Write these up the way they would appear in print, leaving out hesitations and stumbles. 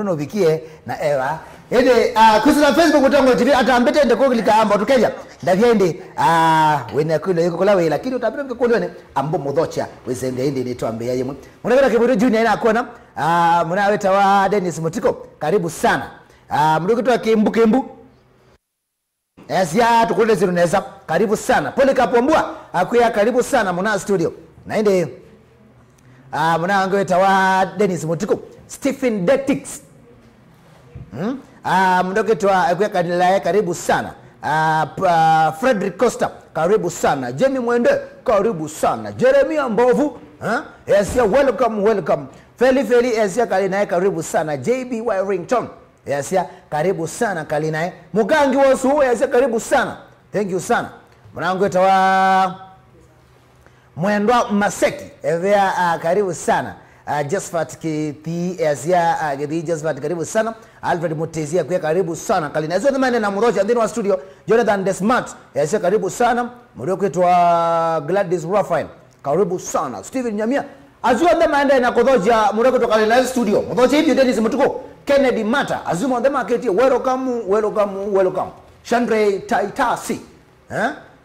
no bikie na ewa ende kusina Facebook Mutongoi TV atambete ende ko klika amba tukeja ndavyende wena kuno yuko kolawe lakini utapita kuone ambo mudhocha wezende ende ni tuambe yaye munabera kiburu junior ina akona munaweta wa Dennis Mutiko karibu sana mdukitoa kimbu Asia tukule ziruneza karibu sana pole kapombua akuya karibu sana muna studio naende muna angeweta wa Dennis Mutiko Stephen Detix mdokitwa akuya Kalinae karibu sana Frederick Costa karibu sana Jamie Mwende karibu sana Jeremia Mbovu Asia welcome Feli Asia Kalinae karibu sana JB Warrington Asia karibu sana Kalinae Mugangi wosu Asia karibu sana thank you sana mwanangu wa Mwendwa Maseki evea karibu sana Josephat Kiti Asia Gedi Josephat karibu sana Alfred Mutezia kwa karibu sana Kalinae zote mane na Muroja ndani wa studio Jonathan Desmart Asia karibu sana mwanangu wa Gladys Raphael karibu sana Steven Nyamia azua ndema enda na kodhoja mwanangu wa Kalinae studio mwanangu hivi Dennis Mutiko Kennedy Mata azuma on the market welcome Chandre Taitasi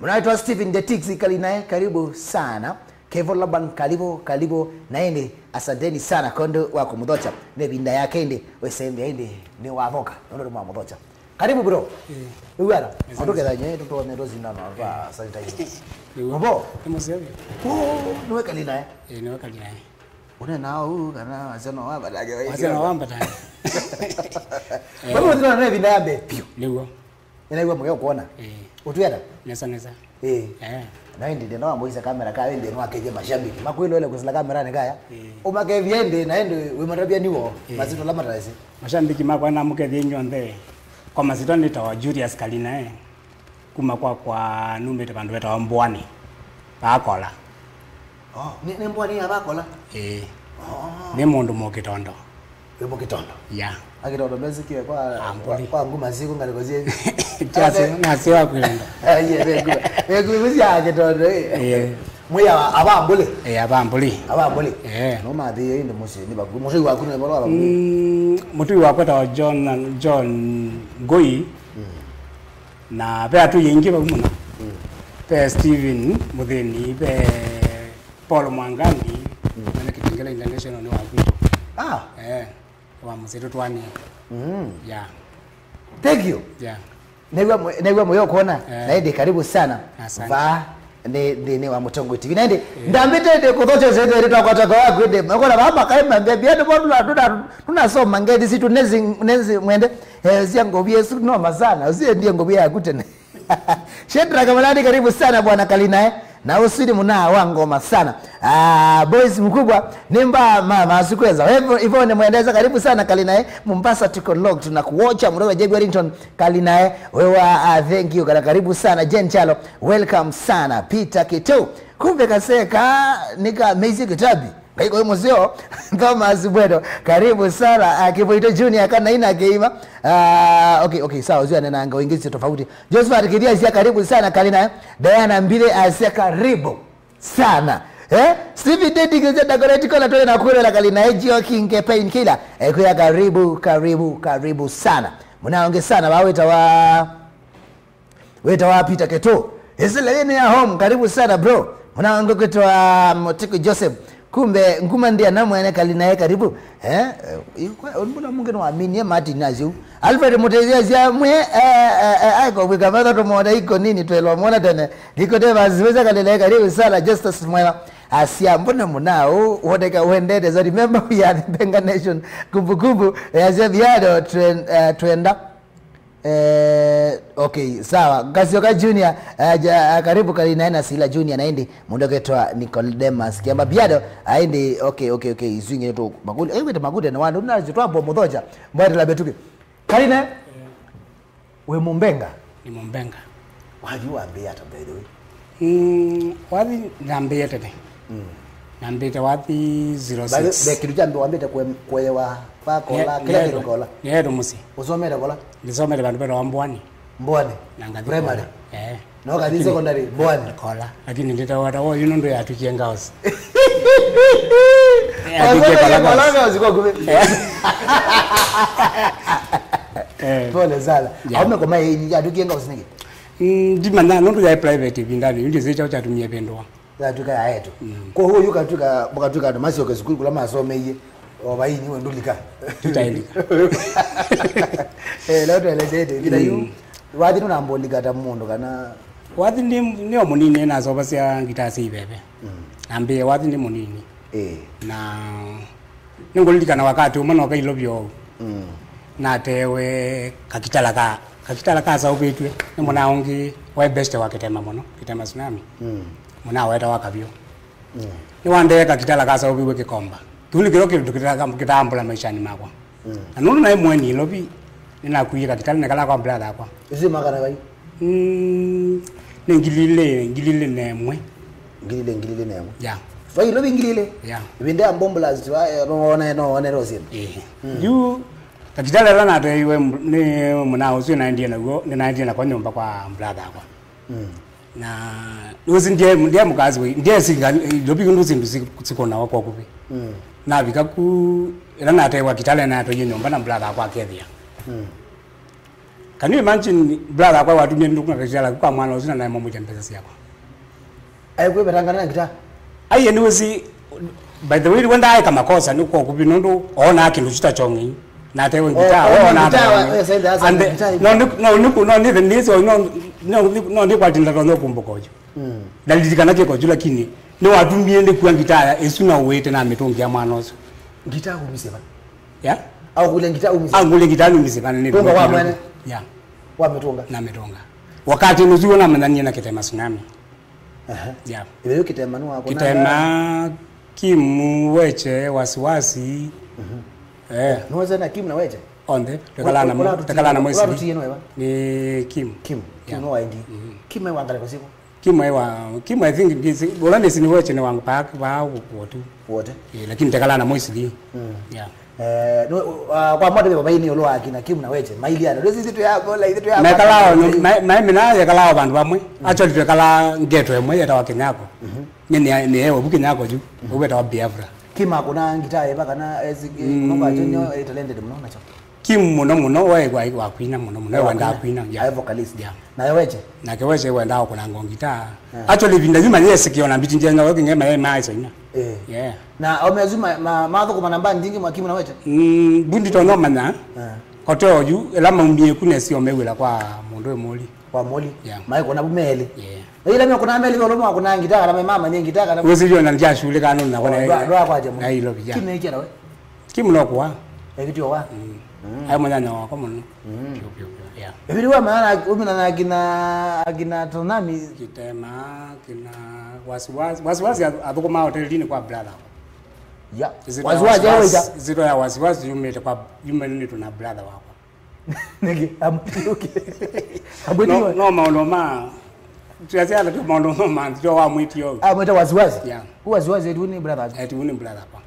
mnaitwa Stephen Detix Kalinae karibu sana Kevo Laban karibu naende asanteni sana kondo wako mudhocha ne binda yake ende wesembe ende ni wavoka ndo mwa mudhocha karibu bro uwara ondoke danye tuto ne dozi nana va sanitize mbo Mzee niwe Kalinae niwe Kalinae una nao kana azano wamba dage wewe azano wamba dage bado tuna binda yabe pio lewo inaigwa moyo kuona utuyada nesa naende ndio na moisa kamera ka wende no akeje mashabiki makwilo ile kusila kamera nikaya umake viende naende we marabia niwo mazito la matarasi mashabiki makwa na muke vyenyonthe kwa mazito ni tawa Julius Kalinae kuma kwa numbe te bandu beta mbwani bakola ni mbwani abakola ni mundu mokitondo mokitondo akitondo beziki kwa nguma ziko ngalekozie kiasi na siwa kwenda ekuzi akitondo muya abambule abambule no madhi inde musi ni bagu musi waku ne bolo mutu wako ta John Ngoi na pe atu yingi bagumuna pe Steven Mutheni pe Paul Mwangangi na Kitengela International ni wakwito wa mzito twani thank you negwa moyo kuona naende karibu sana va ne wa Mutongoi TV naende ndambite de kudhocha zetu ile kwa wako ende makona baba kaima Biado bado tunasoma ngedi situ nezi mwende zia ngobie yesu no mazana usie ndiye ngobie yakutene Shedra Kamalani karibu sana bwana Kalinae na usidi muna wangoma sana boys mkubwa nimba mama asikweza hivyo ni muendeza karibu sana Kalinae Mombasa tuko log tunakuocha mroga JB Warrington Kalinae wewe thank you karibu sana Jen Chalo welcome sana Peter Kitu kumbe kaseka nika mezi kitabi kaiko hiyo mzee Thomas Bwedo karibu sana Kiboito Junior kana ina geima okay sawa zio anaanga wengine tofauti Josephat Kidia Asia karibu sana Kalinae Diana Mbile Asia karibu sana Stevie Dedi kiza decorate kola tole na kule la Kalinae Gio King Pain Killer kuya karibu sana mnaonge sana weta wa Peter Keto Eselene ya home karibu sana bro mnaonge kutoa Mutiko Joseph kumbe nguma ndia namwe Kalinae karibu mbona mungu no amini mati nazo Alfred Mutezia mwe aiko bikamaza to moda iko nini twelwa mona tena liko deva ziweza Kalinae karibu sana Justice Mwema Asia mbona munao wodeka wendede za remember we are the Benga Nation kumbukumbu ya Biado twenda okay sawa Gasioka Junior karibu Kalinae na Sila Junior naende mundoketwa Nicodemus kiamba Biado aende okay izinge to maguli wete magude na wandu unazitwa bombo mudhoja mbwete la betuke Kalinae we Mumbenga ni Mumbenga waju ambia hata by the way wadi nambia tete nambita wadi 06 be kitu jambo wambia kwewa pakola kile kola yedo musi usomera kola nisomera bantu bero ambwani primary no kadi secondary mbwani kola lakini ndita wata wo yuno ndo yatukienga house Kalanga uziko kume. Pole sana. Aume kwa mai ni adukienga usinike. Ndimana ndo ya private bindani ndi zicha chatumia pendwa. Zatuka yaeto. Ko huyo katuka bukatuka ndo masi okazikuru kula masome iye. Obayini wendulika. Tutailika. Leo tuelezete bila yu. Wadi tunambolika ta mundo kana wadi ni omunini nazo basya ngitasi ibebe. Ambe wadi ni munini. Na ningolika na wakati umana okailobyo. Na tewe kakitala ka sa ubetwe ni mona ongi wa best wa kitema mono kitema tsunami mona weta wakabyo ni wande kakitala ka sa ubwe kikomba tuli kiro kitambula maishani makwa anunu na imweni lobi ninakuira kitala nekala kwa brother akwa izima kana bai ngilile nemwe ya bai lobi ngilile ya ibinde ambombola zwa no rosin you kakitala lana te iwe ni muna usi na ndiye na kwa nyumba kwa brother akwa na usi ndiye mukazi we ndiye singa lobi kunduzi sikona wako kubi na bikaku lana te wa kitala na to nyumba na brother akwa kethia can you imagine brother akwa watu nyendu kuna kakitala kwa mwana usi na mama mpesa yako ayekwe betangana kita aye ni usi by the way wenda ai kama kosa ni kwa kubi ndo ona kindu chitachongi na tewe ngita ona no ni the needs or no ni kwa tinda ndo kumbokojo dalidikana ke kojo lakini ni watu miende kwa ngita esuna wete na mitongia manoso ngita kumiseba ya au kule ngita umiseba kule ngita umiseba ni tonga wa mwana ya wa mitonga na mitonga wakati nuzuo na mnani na kitema tsunami ya ile kitema no wako kitema kimuweche wasiwasi noza na Kim na weje onde tekalana mwezi ni Kim no waindi Kim wangale kwa siku Kim I think busy bolane sini weche ni wangu pa wote lakini tekalana mwezi yeah kwa modo baba ini olo akina Kim na weche maili ana dozi zitu yako la zitu yako na mina ya kalao bantu bamwe actually tekala ngeto emwe ya tawakenyako ni ewe bukenyako ju ubeta wa Biafra Kim akuna ngita eba kana ezigi mnoba jonyo talented mno nacho Kim muno wa kwina muno wanda kwina ya vocalist na yeweche na keweche wenda kuna ngongita actually vinda zima yes kiona biti njenga woki ngema yeye mai sina yeah na omezuma maadho kwa namba ndingi mwa Kim na weche bundi to no mana koto ju elama mbie kuna si omewela kwa mundu emoli kwa moli mai kuna bumeli ile mimi kuna meli ngolo mwa kuna ngita kana mama nyengi taka na wezi na ndia shule kana na kuna ndo akwaje mu ai lo bija Kim eki nawe Kim no kwa ekitio wa ai mwana na kwa muno yeah ebiri wa maana umina na agina tonami kitema kina wasiwasi atukoma hotelini kwa brother ya wasiwasi yao ita zito ya wasiwasi yumete kwa yumeni tuna brother wako nige amtuki abudi no ma tuyaziana tu maondo mama ndio wa mwitio mwita wasiwasi yeah wasiwasi eduni brother eduni brother kwa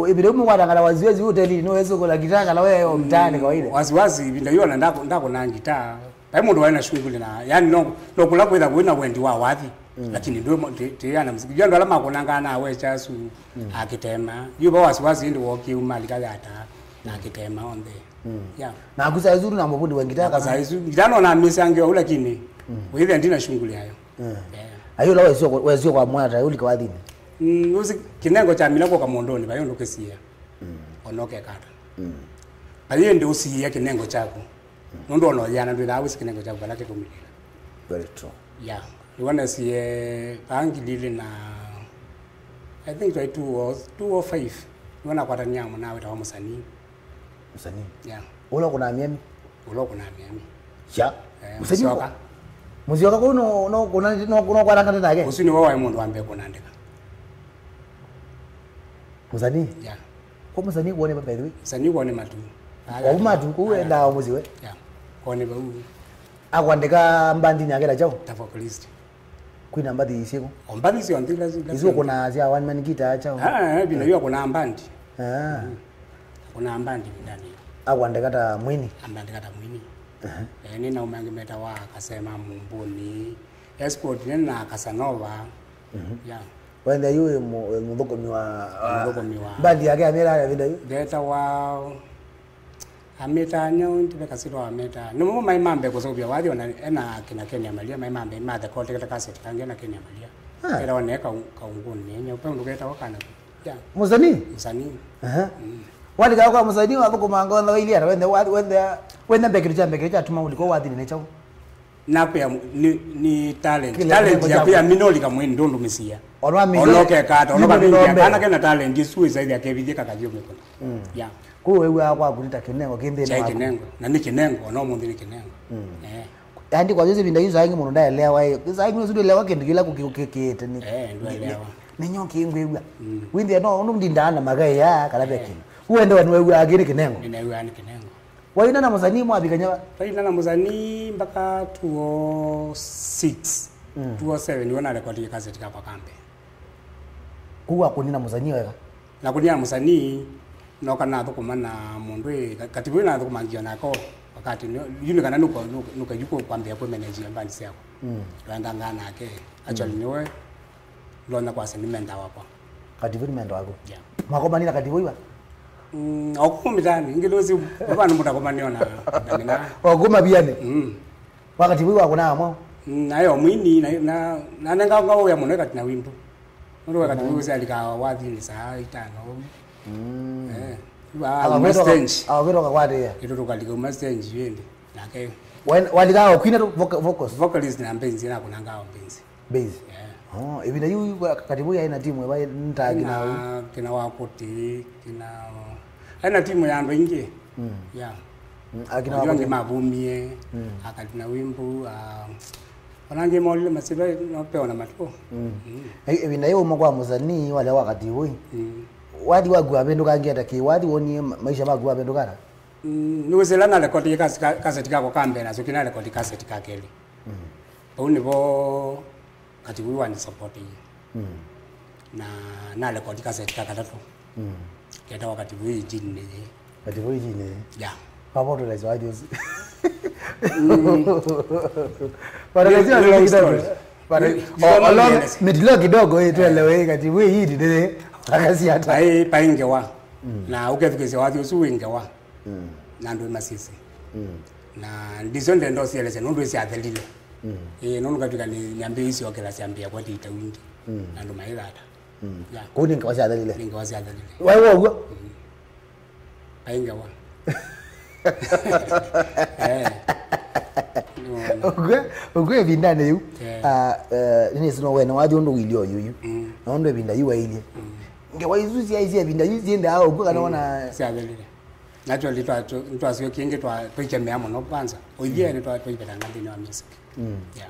ibire mu wadangala wasiwasi hoteli no wezo kola kitaka la wewe mtaani kawaida wasiwasi binda yona ndako na ngita pamoja wana shughuli na yani no kula kwenda kwenda wendi wa wapi lakini ndio tayana mziki jando alama konanga na wecha su akitema yuba wasiwasi ndio woki umali kagata na akitema onde yeah na kusa izuru na mabundi wengitaka sasa hizo jano na misange au lakini wewe ndina shughuli hayo ayo la wezo kwa mwata yuli kwa adini uzi kinengo cha milako kwa mondoni bayo ndo kesia onoke kata ayo ndio usiya kinengo chako ndo ono yana ndio dawo kinengo chako balake kumilila very true yeah you want to see angilile na I think by 205 wana kwa tanyamu nawe tawa musani yeah ulo kuna miemi ya musani muzioka ko no kuna kwa ranga ndage usini wawa mundu ambe kunandika musani yeah ko musani kuone by the way musani kuone matu ko matu kuenda muziwe yeah kuone ba akwandika mbandi nyakela chao tafocalist kwina mbadi isiko ombadi si ondila izo kuna zia one man guitar chao bila hiyo kuna mbandi kuna mbandi ndani akwandika ta mwini ambandika ta mwini nina umangi meta wa akasema mumbuni escort nena Casanova yeah wenda yu mudoko miwa bandi yake amera ya yu deta wa ameta nyo ndibe kasiro ameta no mai mambe ko sobia wadi ona ena kina Kenya malia mai mambe ma the call kata cassette kange na Kenya malia era one ka unguni nyo pe ndugeta wakana ya musani wali ka kwa musani wa ko mango na ile ara wenda bekirija tuma uliko wadi ne chao na pia ni talent ya pia minoli kama ndondo misia onoke kata onoka bingia kana kena talent isuwe zaidi ya kebidika kajio meko ya ko wewe akwa kulita kinengo kinde na kinengo na ni kinengo no mundi ni kinengo andi kwa hizo bindayu zangi muno ndaelewa hiyo zangi no zidoelewa kindu kila kukekete ni ndoelewa ni nyonki ingwewa windi no ndindana magai ya kala bekini uende wewe agiri kinengo ni wewe ani kinengo waina na muzani mwabiganya waina na muzani mpaka 206 207 niona rekodi cassette kwa kambe kuwa kunina muzani wega na kunia muzani no kana thukumana mundu katibu na thukumangia nako wakati yuni kana nuka yuko kwambia kwa manager mbani siako ranga ngana yake actually niwe lona kwa senimenta wapo katibu ni mendo wako makoma nina katibu iwa okumitani ngilozi abantu mutakomaniona ndamina oguma biane wakati wiwa kuna amo nayo mwini na nanga ngao ya moneka tina wimbo ndo wakati wiwa alika wathi ni saa 5 awero ka kwade ya ito tukalika mastenji yende nake walika okwina vocalist na mpenzi na kuna ngao mpenzi base ibina yu katibu ya ina timu ya ntagi na kina wakuti kina ana timu ya ndo ingi ya akina wakuti mavumie akatina wimbo wanange mole masiba no peona matuko ibina yu mwa muzani wale wakati hui wadi wagu abendo kangienda ki wadi woni maisha magu abendo kana niweselana rekodi cassette kako kambera so kina rekodi cassette kakeli univo kati wiwa ni support na rekodi cassette kakatatu keta wakati wiwa jini kati wiwa jini ya papo to lezo audios para lezo audios para along midlo kidogo tuelewe kati wiwa hii dide akasi hata paingewa na ukefike wadi usuwengewa na ndo masisi na ndizonde ndo sieleze ndo siathelile nono katika ni nyambe hizi okela siambia kwa tita wingi na ndo mailata ya kuni ngawasi athelile ngawasi athelile wewe wewe paingewa ogwe bindane yu ni sino wena wadi ndo wilio yuyu na ndo binda yu waili ngewa izuzi aizi binda yu ziende hao ogwe kana wana siathelile naturally twasio kinge twikemea muno kwanza oithia ni twipeta ngandini wa music yeah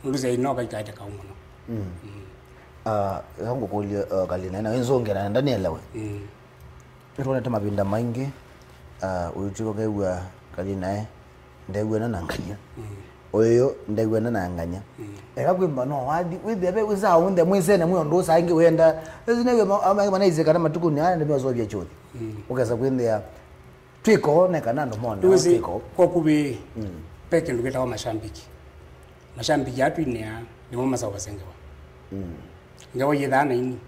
nduze inoka ikaita ka muno yangu kulia Kalinae na wenzongera ndani elewe rona tama binda maingi uyutiko kaiwa Kalinae ndegwe na nanganya oyo ndegwe na nanganya ekakwimba no wadi wibebe wiza unde mwisene mwe ndo sangi wenda ezinewe amaize kana matukuni ana ndemwe zobya choti ukaza kwendea twiko nekana ndo mona twiko kokubi peke nduketa wa mashambiki atu inia ni mama sawa sengewa ngawa yedana ini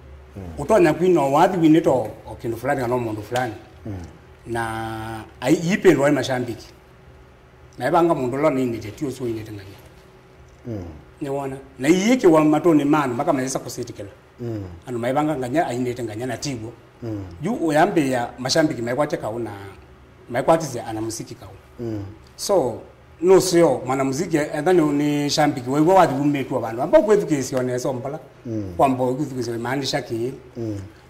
utonya kwino wadi wineto okindu fulani kana mundu fulani na yipendwa mashambiki na ibanga mundu lo nini tetio so ine tenganya niwona na yike wa matoni manu maka mayesa kusitikela anu maibanga nganya aine tenganya na tigo yu oyambe ya mashambiki maikwate kauna maikwatize ana muziki kauna so no sio mwana muziki endani ni shambiki wewe wadi bumetu abantu amba kwethukisi oneso mpala kwambo kwethukisi maanisha ki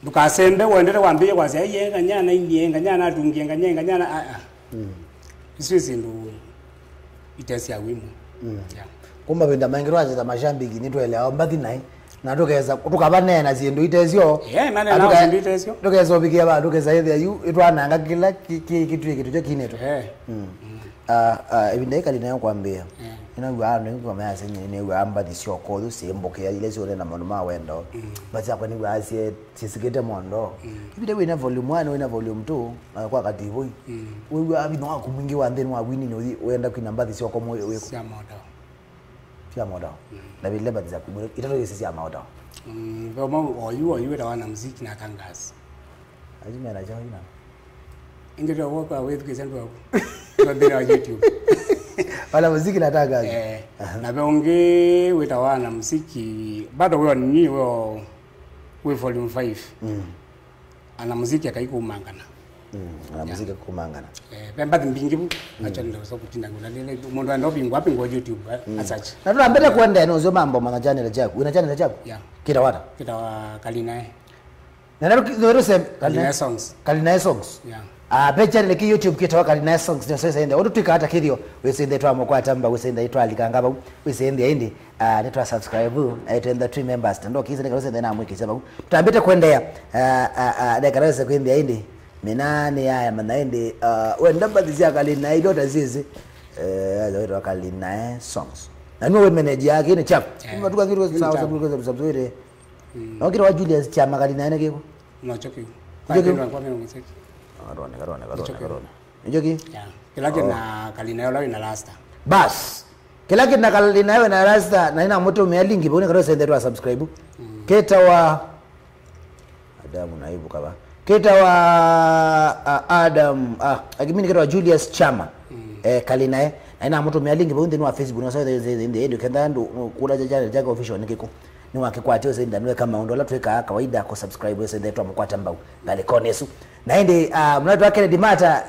dukasembe wendere wambie kwazi ayenga nyana indienga nyana atungienga nyenga nyana iswezi ndo itesi ya wimo yeah kumba benda mangiro aza mashambiki nitwelewa mbathi nai na tukeza tukabanena zindu itezio mana na zindu itezio tukeza obikia ba tukeza ethe yu itwananga kila kitu cyo kineto ebindai Kalinae kwambia ina gwana ngo mayase nyine wamba disoko du semboke ile zone na manuma wendo baza kwani wasie sisigete mondo ibide wina volume 1 wina volume 2 kwa katibu wewe abi no akumwingi wa ndeni wa wini no wenda kwina mbadi sio komo wewe sia modo Tia moda. Na vile badi za kubure. Itato yesi ya moda. Kama oyu wana muziki na kangazi. Ajime anajawa ina. Ingekuwa wako wewe kizendo wako. Kwa bila YouTube. Wala muziki na kangazi. Na beonge wetawana muziki bado wewe ni we volume 5. Ana muziki akaiko umangana. Ana muziki kumangana. Pemba mbingi bu acha ndo so kutinda ngulale mundu ando bingwa pingo YouTube asachi. Na tunambeta kwenda eno zo mambo mana channel chako. Una channel chako? Yeah. Kita wata? Kita wa Kalinae. Na nero sem Kalinae songs. Kalinae songs. Yeah. Pe channel ki YouTube kita wa Kalinae songs ndio sasa ende. Otutika hata kidio wesende twa mokwa tamba wesende itwa alikangaba wesende indi netwa subscribe aitenda 3 members ndo kize ndikalo sende na mwiki sema. Tutambeta kwenda ya dekarese kwenda indi. Minane haya manaende wenda badizia Kalinae dota zizi azo Kalinae songs. Na niwe manager yake ni chap. Matuka kitu sawa sababu sabzuire. Na kile wa Julius chama Kalinae ne kiko. No choki. Njoki. Kwa mimi msiki. Karone. Njoki? Yeah. Kila na Kalinae lao ina rasta. Bas. Kila kitu na Kalinae na rasta na ina moto umealingi bone karo sende tu subscribe. Keta wa Adamu na Ibu kaba. Keta wa Adam akimini keta wa Julius Chama Kalinae na ina moto umealingi bone ni wa Facebook na sawa ndio ndio kenda ndo kula jaja jaga official nikiko ni wake kwa tio senda niwe kama ndo la tuweka kawaida kwa subscribe senda yetu amkwata mbao ngale konesu na ende mnatu wake dimata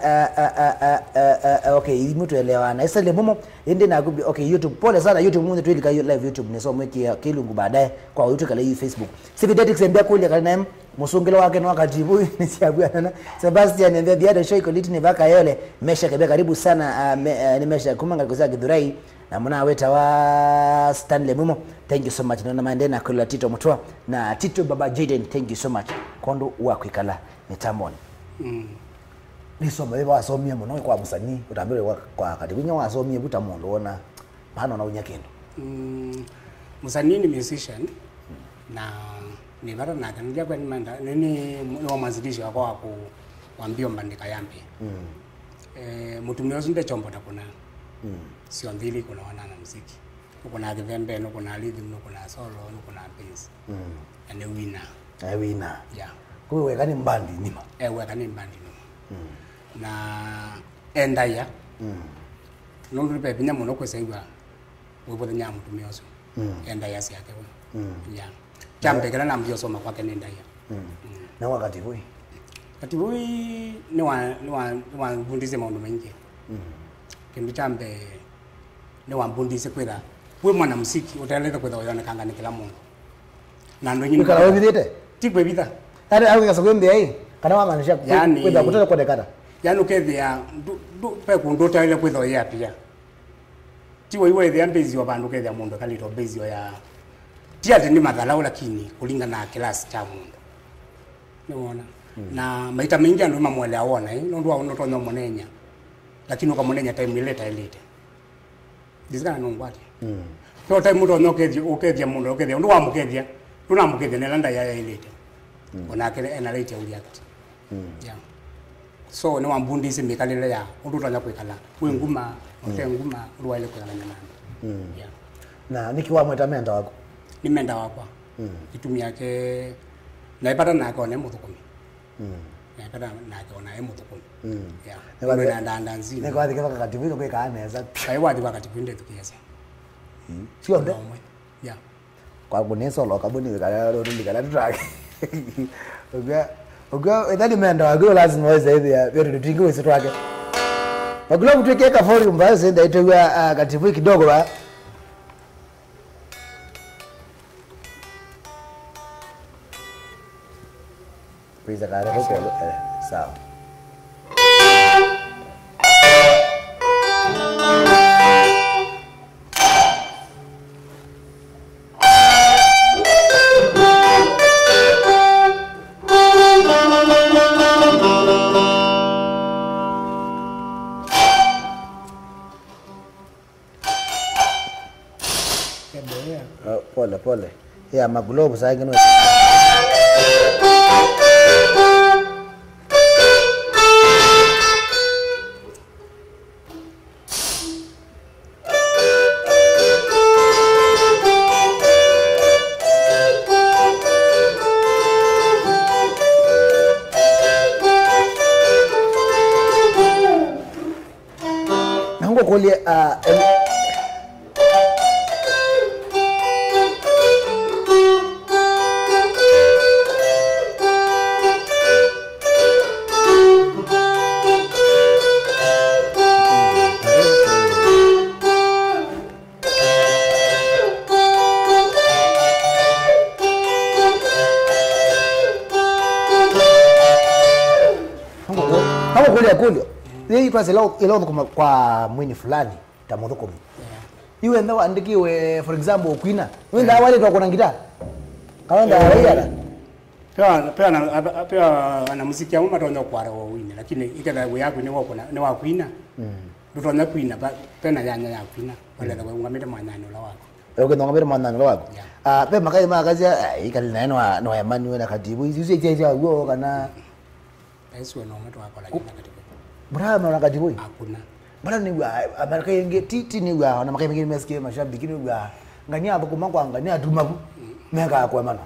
okay mtu elewana isale momo ende na okay YouTube pole sana YouTube munde tuilika live YouTube ni so mweki kilungu baadaye kwa YouTube kale hii Facebook sivi date kusembea kule Kalinae musungilo wake ni wakati huyu ni siabwana na Sebastian niambia Biado show iko liti ni vaka yole mesha kabia karibu sana nimesha kumanga kuza Githurai na mwana weta wa Stanley Mumo thank you so much na maendena kwa Tito Mutwa na Tito Baba Jaden thank you so much kondo wakwikala mitamboni nisoma beba wasomie muno kwa musani utambire kwa kati winyo wasomie butamondo ona bana na unyakendo musani ni musician na ni bara na kanija kwa nimanda nini wa mwanzilishi wako wako wambio mbandika yambe mutumio zinde chombo takuna sio ndili kuna wana na muziki kuna kivembe no kuna rhythm no kuna solo no kuna bass and a winner yeah kwa weka ni mbandi nima weka ni mbandi no na endaya no rupe binya muno ko seiwa wepo nya mutumio so endaya si yake yeah jambe kana na mbio soma kwake nenda ya na wakati huyu ni wa bundize maundu mengi kindu chambe ni wa bundize kwira we mwana muziki utaeleza kwira yana kanga ni kila mundu na ndo nyinyi kala wewe bidete tikwe bidha ari au ngasogembe ai kana wa manisha kwira kutoka kwa dekada yani ukethia du pe kunduta ile kwira ya pia tiwe iwe the ambezi wa bandu kethia mundu kalito bezi ya tia ni madhala lakini kulingana na class cha mundu niona na maita mengi ndo mamwele aona ndo unotonya monenya lakini ukamonenya time ilete dizikana nongwati so time mudo nyokedia mundu okedia ndo wamukedia tunamukedia nelanda ya ilete ona kile enalete uliact yeah so ni wambundise mikalile ya utonya kwikala wenguma otenguma ruwaile kwa nyama yeah na nikiwa mwetamenda wako ni menda wakwa itumia ke naipata na kone muthukumi naipata na kone muthukumi yeah ni ndanda nzi ne kwa dikaka katibu kwa kaaneza ai wadi wakati pinde tukiasa sio ndo yeah kwa kuneso lo kabuni kala ro ndikala track oga edani menda wako lazima weze hivi ya vile tutingo wetu wake bagula mtuweka fori mbaya senda itawa katibu kidogo ba Pisa kare huko sawa pole ya maglobe sasa ngine hango kolie Kulio. Hii pasi ilo kwa mwini fulani tamodhoko. Iwe ndo andikiwe for example Queen. Wewe ndio wale kwa ngita. Kaenda yala. Pia ana muziki au matonda kwa rawo wini lakini ikada yako ni wa Queen. Ndotonda Queen pena yanya ya Queen. Wale kwa ngamete mwanano la wako. Oke ndo ngamete mwanano la wako. Pe makai makazi Kalinae no yamani wena katibu. Hizi jeje huo kana Yesu no mtu wako lakini katibu. Brahma na katibu. Hakuna. Bana ni wa Amerika yenge titi ni wa na makai mengine mesikia mashabiki ni wa ngania hapo kumangwa ngania atuma mega kwa mana.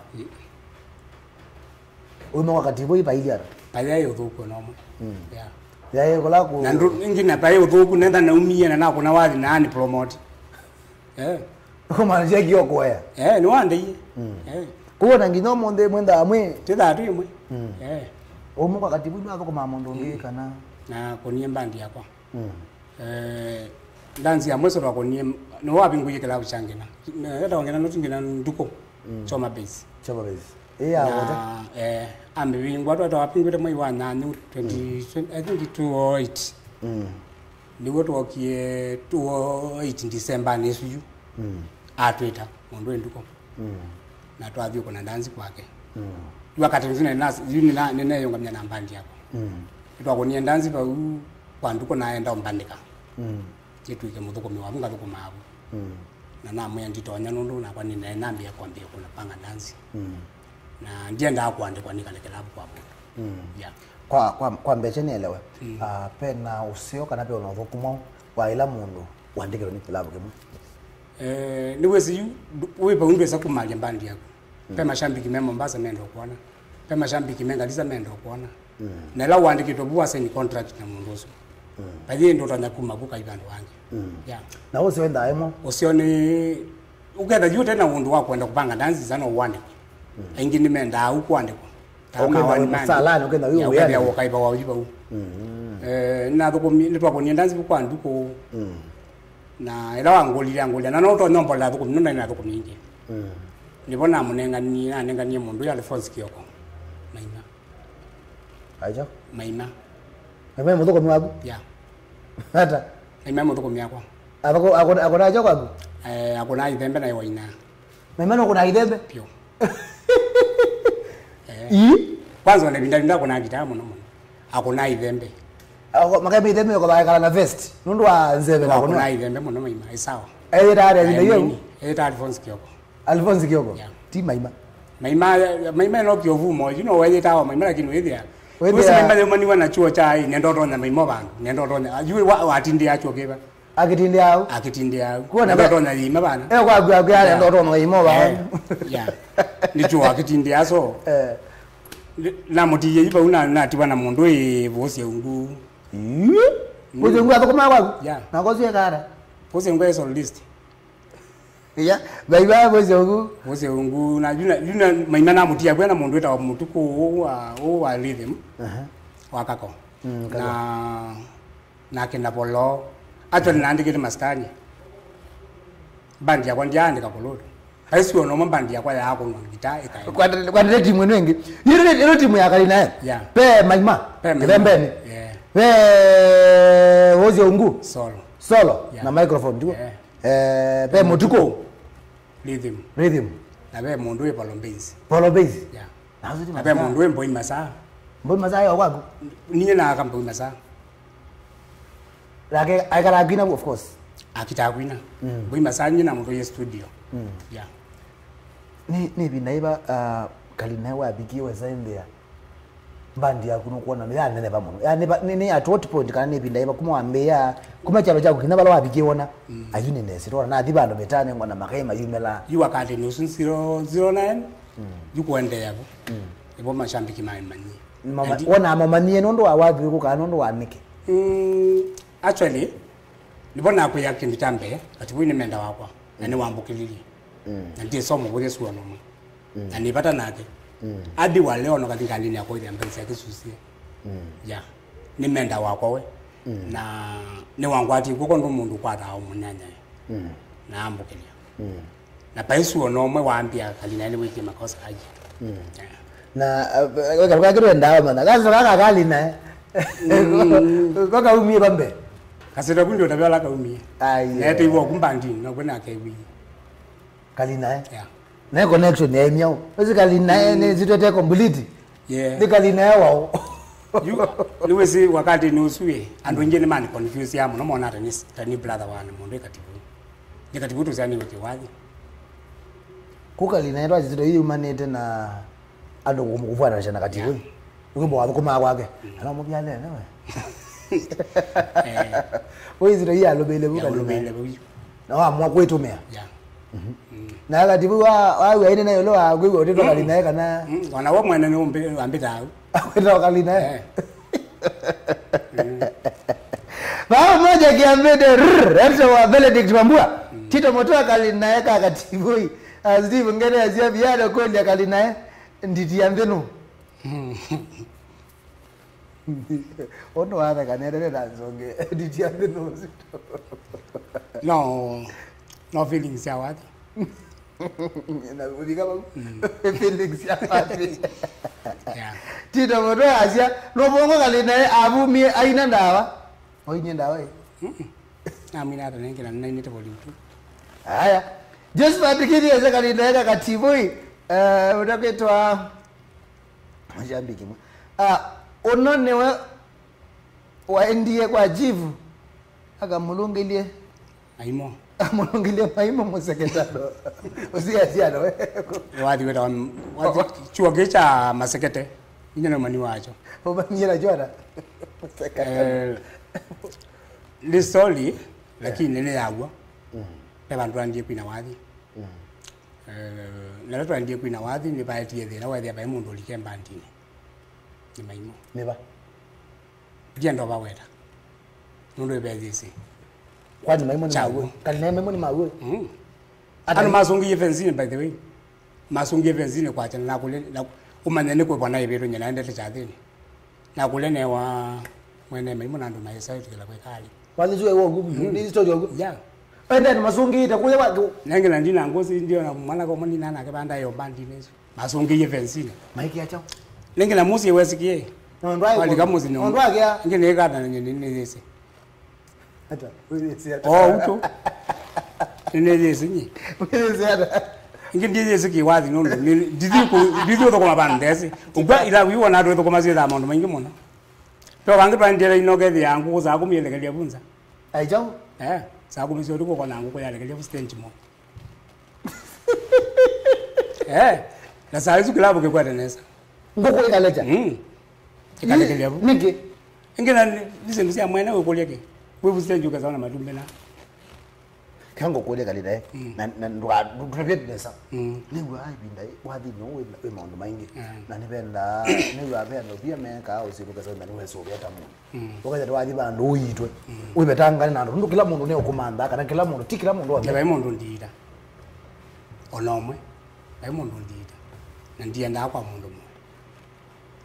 Ume wakati boy paijara. Payayo thuko no mo. Yeah. Yaye kola ku. Na ngina payayo thuko nenda na umia na kuna wathi na ani promote. Koma nje kioko ya. Ni wande. Kuona ngino monde mwenda amwe. Tida atu imwe. Omo wakati boy hapo kama mondo kana. Na konie mbandi yakwa. Dansi ya mweso rakonie no wapi nguye kala uchangena. Hata wangena notungena nduko. Choma base. Choma base. Yeah, ambe wingwa watu wapingwe mwe wa nani 20 I think 208. Ni watu wakie 208 December nesu. Atweta mondo enduko. Na twathio kuna dansi kwake. Wakati nzine nasi yuni na nene yonga mnya nambandi yako. Twakonie dansi pa kwanduko naenda umbandika. Kitu ike muthuko miwa munga thuko mabu. Na namwe nditonya nundu na kwani na nambia kwambia kuna panga dansi. Na ndienda akuandikwa nikalekela hapo kwa hapo. Yeah. Kwa mbeche nielewe. Pena usio kana pe unathukumwa wa ila mundu uandike ni kilabu kemu. Ni wezi wewe ungeza kumalia mbandi yako. Pe mashambiki memo Mombasa mendo kuona. Pe mashambiki mengalisa mendo kuona. Na la uandike to buwa sign contract na mundu uso. Baadhi ndo tanakumabuka ibando wange. Yeah. Na usio wenda aimo. Usio ni ugenda yote na mundu wako kwenda kupanga dansi sana uandike. Engine menda ukwandikwa. Kama wani salani ukenda wewe yani ya wakaiba wajiba u. Na thuko ni twako ni dansi kwanduko. Na ila wangolia na no to nombo la thuko nuna na thuko mingi. Nibona munenga ni na nenga ni mundu ya Alphonse Kioko. Maima. Aja? Maima. Maima muthuko mwaku? Yeah. Hata Maima muthuko myakwa. Akona aja kwaku? Akona ithembe na yoina. Maima no kuna ithembe? Pio. Kwanza ndinda kuna gitamu no. Akona ithembe. Makai ithembe ko baikala na vest. Nundu wa nzebe na kuna ithembe muno Maima isawa. Dare ni yeyo. Alphonse Kioko. Alphonse Kioko. Ti Maima. Maima no kiovumo, you know where tawa Maima lakini wethia. Wesi Maima le mani wana chuo chai nendo tonya Maima bangu. Nendo tonya. You watindi acho keba. Akitindi ao. Nendo tonya Maima bana. Kwa nendo tonya Maima bangu. Yeah. Ni chuo akitindi aso. Na mutiye iba una tiba na mundu vosi ungu. Vosi ungu atakoma kwaku? Yeah. Na kozi ya kara. Vosi ungu eso list. Yeah, baiba vosi ungu. Vosi ungu na yuna Maima na mutiya kwa na mundu eta mutuko wa rhythm. Wakako. Na kenda polo. Ato nandikite maskani. Bandi ya kwandiandika polo. Haisi ono mbandi ya kwa yako no gita ikaenda. Kwa ndile timu wengi. Ile timu ya Kalinae. Yeah. Pe Maima. Pembeni. Yeah. Pe vosi ungu. Solo. Yeah. Na microphone ndio. Yeah. Pe mutuko. Rhythm. Na be mundu e polombezi. Yeah. Na be mundu e mboi masa. Mboi masa yo kwaku. Ninye na akamboi masa. Lake aikala agina of course. Akitakwina. Mboi masa nyina mundu ye studio. Yeah. Ni binaiba Kalinae wa bigiwe zaimbia. Mbandi ya kuno kuona ya nene ba muno. Ya ni at what point kana ni binaiba kumwambia kuma chalo chako kinabala wa bigiwona. Ayune nesi rora na dibando betane ngwana makaima yumela. You are cutting no 009. You go ende yako. Ebo mashambiki manyi. Wana mamanie nondo awabi ko kana nondo wanike. Actually nibona ku yakindi tambe ati wini menda wakwa na ni wambukilili na ndiye somo kule suwa nomo na nipata nake adi wa leo no katika Kalinae yako ile ambaye yakisusia ya ni menda wakwa we na ni wangu ati kuko ndo mundu kwata au munyanya na ambukilia na paisu nomo waambia Kalinae ile wiki makosa aje na kwa kile ndawa mana kaza kaka Kalinae kaka umie bambe kasira kundi tabela ka umie nete iwo kumbandi na kwena kewi Kalinae yeah na connection ya miao wezi Kalinae ne zitote complete yeah ni Kalinae wao niwezi wakati ni usuye andu nje ni mani confuse yamu no mona tani brother wana mundu katibu tu zani wote wazi ku Kalinae ndo zito hii umanete na ando kumkufuata shana katibu ukimbo wako kuma kwake ana mubyale nawe wewe zito hii alobele buka na wa mwa kwetu mea na katibu wa ine nayo lo agwe ote Kalinae kana wana wa mwana ni ambita au kwenda Kalinae Bao moja kiambede rrrr wa Benedict Mambua Tito motoa Kalinae katibu Steve ngene azia Biado kwenda Kalinae nditiambe no ono ana kanere na zonge nditiambe no no feelings ya watu na udiga feelings ya watu yeah Tito motoa azia no bongo Kalinae abumi aina ndawa oinye ndawa amina hata nengela ninaite volume 2 haya just fabrikiri eze Kalinae katibu utaketwa majambiki onone waendie kwa jivu akamulungilie aimo amulungilie maimo museketano usiasiano wadi weda wadi chuo gecha masekete nyene mani wacho obanyira jora lisoli lakini nene yagwa abantu andie kwina wadi na watu andie kwina wadi ni baetie thina wadi abai mundu likemba ndine ni maimo neba diendo baweta mundu ebezisi kwani maimo ni mawe Kalinae maimo ni mawe anu masungi yefenzine by the way masungi yefenzine kwa chana nakule umanyane kwa bwana ibero nyana ndete chathini nakule ne wa mwene maimo nandu na yesa tukela kwa kali wani zuwe wo gumu ni story wo yeah ende ni masungi itakuye watu nengela ndina ngozi ndio na mwana kwa mwana nana ke banda yo bandi nezo masungi yefenzine maiki acha nengela musi wesikie ndwai wali kamuzi no ndwai ya ngene kada nene yese ata uzi uto nene yese ni uzi ata ngindi yese ki wazi no ndizi to koma bandesi ugwa ila wiwa na to koma zira mondo maingi mona to bangi bandera inoge yangu kuza kumiyelekelia bunza aijao sa kumisyo tuko kona yangu ko yalekelia bu stage mo na sa hizo klabu ke kwa denesa ngoko ikaleja ikalekelia bu niki ngena nisemsia mwena we koleke we bu stage ukazaona madumbe na kango kole Kalinae na ndwa desa niwa ibindai wadi no we mondo maingi na nibenda niwa benda bia meka usiku kaza ndani weso beta mu okaza wadi bandu uitwe ubetanga na ndo kila mundu ne okumanda kana kila mundu tikila mundu wa bai mundu ndira onomwe bai mundu ndira na ndiye ndakwa mundu mo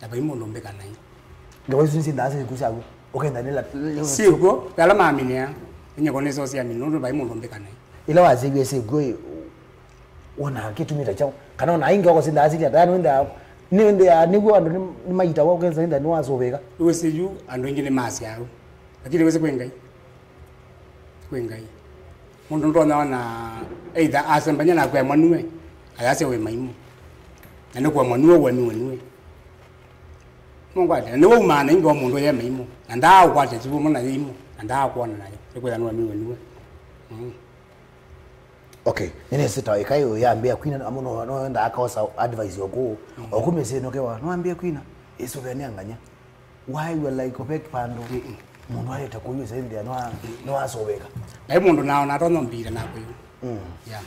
na bai mundu mbeka nai ndo zinzi ndazi kusago okenda nela siko kala mamini ya nyakone sosia minundo bai mundu mbeka nai ila wazigwe segwe ona kitumira chao kana ona inga ko sinda asili atano nda ninde ya nigwa ndo ni maita wa kenza nda ni wazobeka weseju ando ngine masi yao lakini wese kwengai mundu ndo na either asembanya na kwa mwanue ayase we maimu na no kwa mwanue wa niwe mungu ate no umana ingo mundu ya maimu nda kwate chibu mona yimu nda kuona naye kwa nwa niwe okay nene sita ikayo yaambia kwina amuno no nda akaosa advice yoko okumese no kewa no ambia kwina iso bene anganya why we like opek pando mundu aleta kuyo sende no asobeka ai mundu nao na tono mbira na kuyo yeah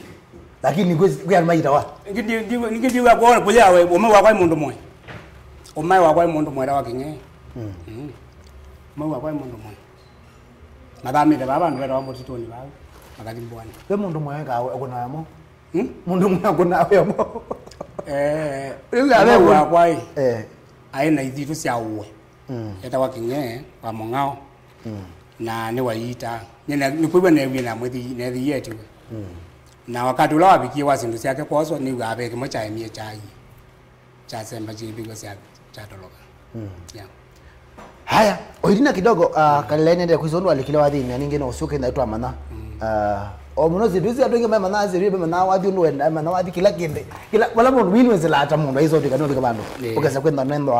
lakini kwa maita wa ngidi wa kwa kuya we ume wa kwa mundu moyo ume wa kwa mundu moyo wa kinge ume wa kwa mundu moyo madami de baba ndwera mutitoni bawo makati mbwana we mundu mweka akunamo mundu mwako nawe yabo ila wa kwai aina ithitu cia uwe eta wakinge wa mongao na ni waita ni kuiba na wina mwithi na thi yetu na wakati ula wabikie wasindu ciake kwaso ni gabe kimo cha emie chai cha semba jibigo cia chatoloka yeah. Haya oirina kidogo Kalinae nende kuizondo alikile wathi ni ninge no usuke na itwa mana o muno ziduzi atonge mama na ziri be mana wathi no enda mana wathi kila kinde kila wala mundu winu zila ata mundu izo bikano bikabando ukasa kwenda nendo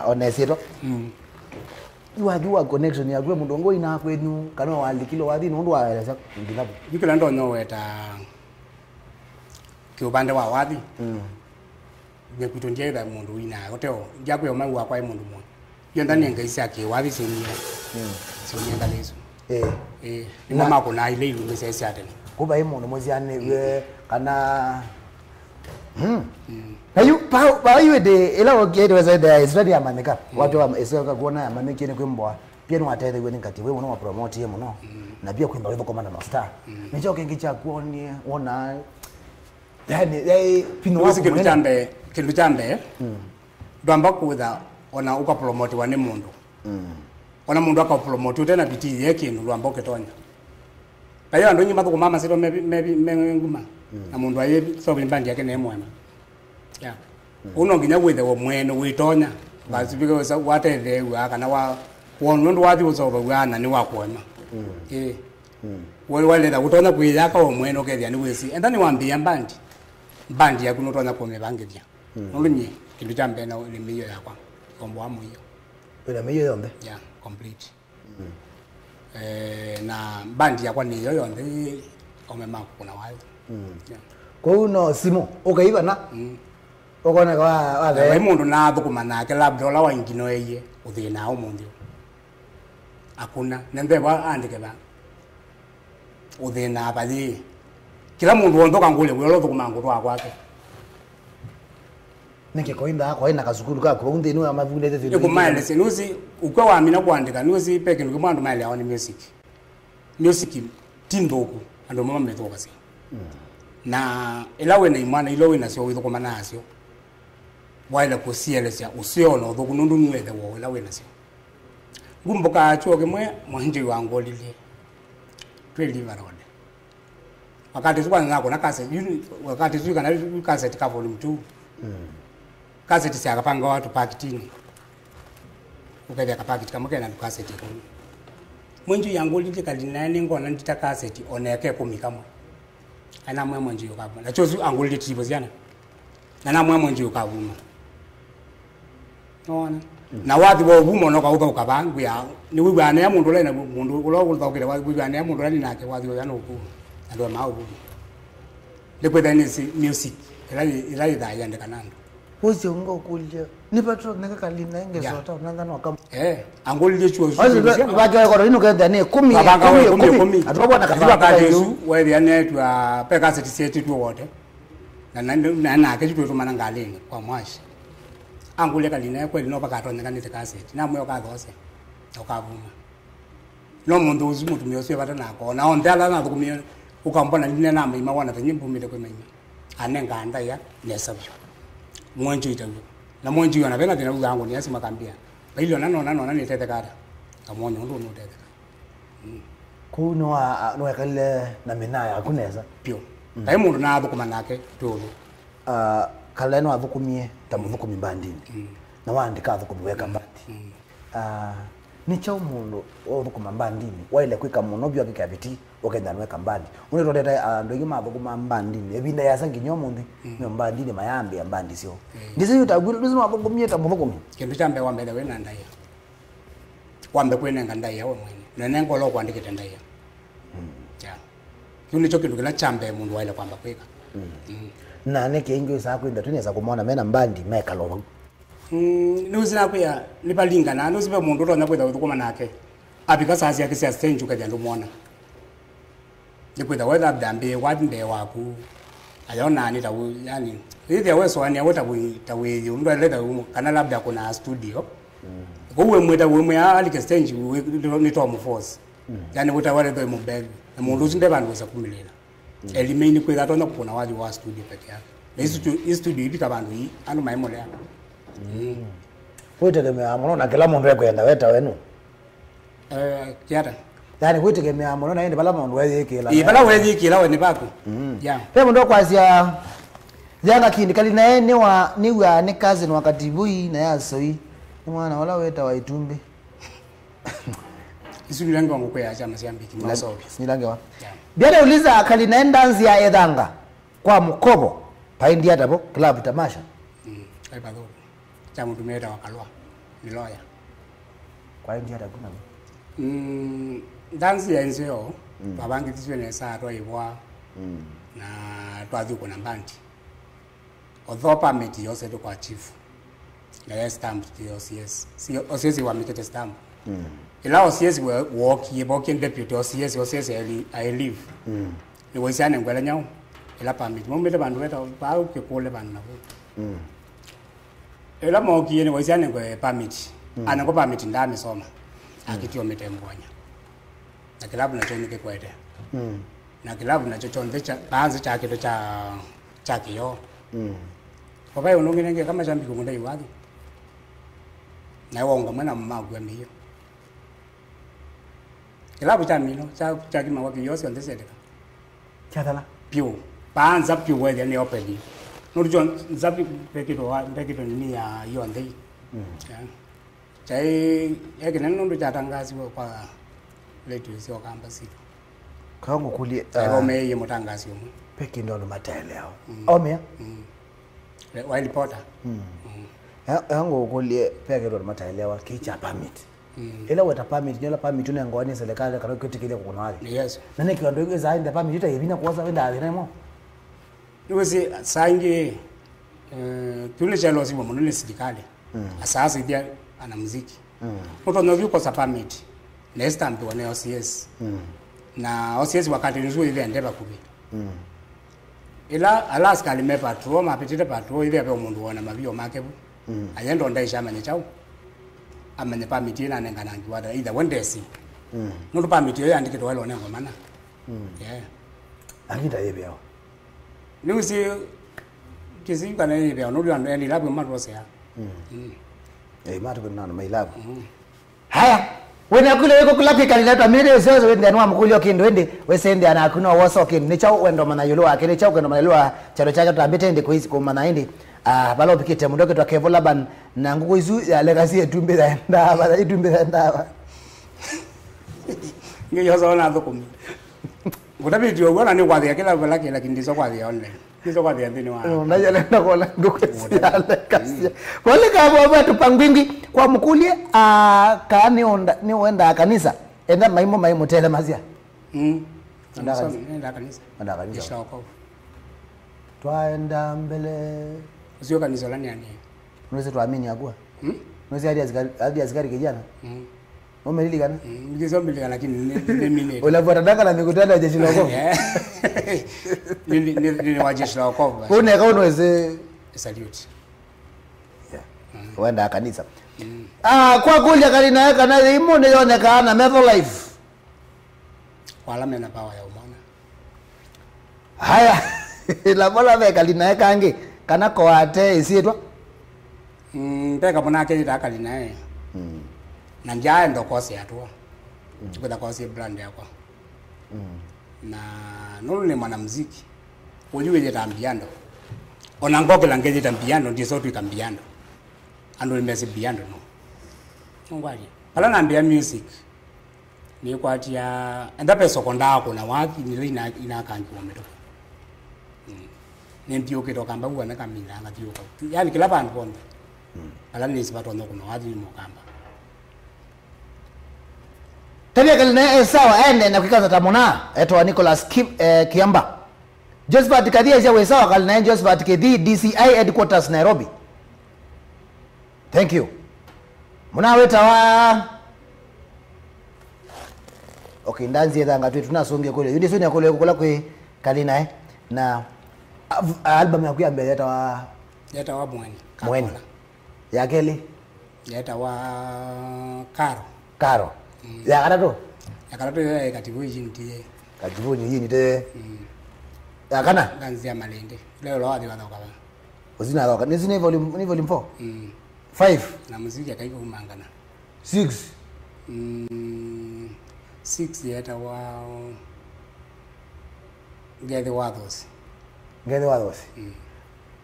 onesito wathi wa connection ya gwe Mutongoi na kwenu kana walikile wathi no ndo waeleza ndilapo bikila ndo no weta kiubande wa wathi ngekutondia ida mundu wina oteo jakwe omangu wa kwa mundu mwe yonda nenga isaki wathi sinia sinia ngalezo ni mama kuna ile ile mesesi atene kuba imundu moziane we kana ayu pa you de ela ogede weza de Israeli amanika watu wa Israeli kuona amaniki ni kwimbo pia ni watete we ngati we uno promote ye muno na pia kwimba wewe komanda na star nicho kengi cha kuonie ona yani pino wasi kindu chambe ndamba kuza ona uka promote wa ni mundu ona mundu aka promote tena biti yake ni lwamba uketonya kayo ndo nyima ko mama sito nguma na mundu aye so bimbandi yake ne mwema ya uno nginya wethe wo mweno witonya basi biko sa watete wa kana wa wono ndo wathi uzoba wana ni wakwema wale da utonya kuyaka wo mweno kethia ni wesi enda ni wambia mbandi yaku no tonya ko mebangithia nolunye kindu chambe na ni miyo yakwa kombo amo hiyo ila miyo yombe yeah complete na bandi yakwa ni yo yonde omema kuna wayo kwa uno simo ukaiva na ukona kwa wale mundu na thukuma nake labda la wangino eye uthina umundi akuna nembe ba andike ba uthina bathi kila mundu ondoka ngule welo thukuma nguru akwake nike koinda kwa ina kazukuru ka kwa unde ino amavunde tete eko mile senusi ukwa wamina kuandika nusi peke ngumando mile awani music tindoku ando mama metoka si na elawe na imana ilowe na sio witho koma nasio wala kusielesya usiono thoku nundu nwethe wo elawe na sio ngumboka acho kemwe mwanji wangu lile tweli varode wakati tukwa ngako na cassette wakati tuka na cassette ka volume 2 cassette sia kapanga watu pakitini ukavya kapakiti kama kana cassette ko mwenji yangu lile Kalinae ngona ndita cassette oneke kumikamwe ana mwe mwenji ukabuna na chozu angulile tibo ziana na mwe mwenji ukabuna ona na wathi bo bumo no kauka ukabangu ya ni wibana ya mundu lena mundu ulo ulthokire wathi wibana ya mundu lena nake wathi yana uku ndo mawu lekwetha ni music ila ida yande kanando wozi ungo kulya ni patro naka Kalinae ngesota unangana wakam angulile chuo waje kwa ino kenda ni 10 atobona katika kajesu wewe yani twa peka seti seti tu wote na ke tu tumana ngaleni kwa mwashi angule Kalinae kweli no pakatonya kanite kaseti na mwe okathose okavuma no mundu uzi mutu myose bata nako na ondala na tukumye ukambona nine na mima wana tanyimbu kwa mima anenga anda ya nesabyo mwanjo itabu na mwanjo yana bena tena uzangu ni asima kambia bailo nano ni tete kara kamonyo ndo no tete kuno no yakale na menaya akuneza pio kai mundu na athukuma nake tulu Kalinae athukumie tamuthukumi mbandini na wandika athukumiweka mbandi ni cha mundu othukuma mbandini waile kwika muno byo akikabiti okenda nweka mbandi unetondeta ndo ngima athukuma mbandini ebinda yasangi nyomundi no mbandini mayambe mbandi sio ndizo yutagwira ndizo athukumie tamuthukumi kindu chambe wambele we na ndaya wambe kwenenga ndaya we mwene nene ngolo kwandikite ndaya ya kuni chokindu kila chambe mundu waile kwamba kwika na neke ingo isakwenda tuneza kumona mena mbandi mekalowa nuzina kuya nibalinga na nuzibe mundu ronya kwenda uthukuma nake abika sasi yake sia stage ukaja ndumona nikwenda whether dambe wadinde waku ayona ni tawu yani ile weso ani awota tawe ndo leta kana labda kuna studio kuwe mweta we mwe alike stage ni to force yani utawale to mubeli na mundu sinde bantu wesa kumilela elimeni kwela tona kupona wali wa studio peke yake na studio ibika bantu yi anu maimole yako kuitegemea muno na kila mundu ekwenda weta wenu kiata yani kuitegemea muno na ende bala mundu wethikila bala wethikila we ni bako ya pe mundu kwazia janga kindi Kalinae niwa ni cousin wakati bui na yasoi mwana wala weta wa Itumbi isuli lango ngoko ya chama siambiki masobi nilange wa Biado uliza Kalinae ndanzi ya edhanga kwa mkobo paindi atabo club tamasha ai bado chama tumeta wakalwa ni lawyer kwa indi atabo na ndanzi ya nzeo babangi tiswene saa to ibwa na twathi kuna mbandi although permit yose to kwa chief na ya stamp to OCS wa mikete stamp ila OCS we walk ye walking deputy OCS I live ni wasiane ngwela nyao ila permit mo mete bandu beta ba ke kole bandu na ila mo ki ni wasiane ngwe permit ana ko permit ndame soma akitio mete mgonya na kilabu na choni ke kwete na kilabu na chochonde cha baanze cha kitu cha kiyo Papa unongenge kama jambi kumunda iwagi. Na wonga mwana mmagwe miyo. Kilabu cha mino cha kima waki yose ondesedeka. Chatala. Pio. Panza pio wewe ni opedi. Nurjo zapi pekito ni ya yonde. Chai yake nanu cha tangazi kwa letu sio kamba sito. Kangu kulie Ome yemo tangazi yomo. Peki ndo matele yao. Ome. While Potter. Yango kulie peke ndo matele yao kicha permit. Ila wata permit nyola permit une ngwani serikali kana kwetikile kuna wali. Yes. Nane kiwando inge za inde permit ita kuwaza wenda aliremo. Niwezi sainge tule chalo sibo munene serikali. Asasa idia ana muziki. Mtu ndio kwa permit. Na stamp wa OCS. Na OCS wakati nzuri ile ndeba kubi. Ila Alaska lime patrol mapitite patrol ile abe umundu wona mabio makebu ayendo ndaisha amanye chao amanye permit ina nengana ngiwada either wendesi mundu permit yo yandike to walo nengo mana yeah Akita yebe yao niusi kisi kana yebe yao nulu ando yani labu matose ya matu kuna mai labu haya wena kule weko kulapi Kalinae tamire zezo wende anwa mkulio kindo wende wesende ana kuno woso kindo ni chao wendo mana yulo akene chao kendo mana yulo charo chaga tambete ende kuisi ko mana indi balo pikite mundoke to kevola ban na nguko izu ya legacy etumbe da ndaba itumbe da ndaba ngiyo zona ndokumi ngotabi dio gona ni kwadia kila bala kila kindizo kwadia online kizo kwadia ndini wa na na kola nguko ya legacy wale kama watu pangwingi kwa mkulie kaani onda ni wenda kanisa enda maimo tele mazia nda kanisa Isha wako twaenda mbele sio kanisa lani yani unaweza tuamini agua unaweza hadi azikari kijana umelili kana ngizo mbili lakini ni mimi unafuata danga na mikutano ya jeshi la wokovu ni wa jeshi la wokovu kuna kaona weze salute wenda kanisa kwa kulia Kalinae kana imone yone kana metal life wala mena power ya umana haya la bola be Kalinae kange kana ko ate isietwa peka bona ke ita Kalinae na njaa ndo kosi atwa tukada kosi brand yako na nulu ni mwanamuziki uliwe je tambiando ona ngoke langeje tambiando ndizo sotu ikambiando ando nimesi biando no ngwaje pala naambia music ni kwatia enda peso konda ko na waki ni ina kanki wameto nempio ke tokamba uwana kamina ngatio ko yani kila bantu bonde pala ni sibato no kuno wadi mo kamba tabia Kalinae sawa ende na kikaza tamona eto Nicholas Kiamba Josephat Kadhia ja wesawa Kalinae Josephat Kadhi DCI headquarters Nairobi. Thank you. Munaweta wa okay ndanzi yanga tu tunasonge kule yindi soni yakole kula kwe Kalinae na album ya kuyamba yeta wa mweni yakeli yeta wa karo ya kana to Akarato ya katibu yinti. Katibu yini te. Akana Ganzia malende. Leo lo adi watoka ba. Uzina waka. Ni volume 4. 5 na muziki akaiva umangana 6 6 yata wao Gethe Wathos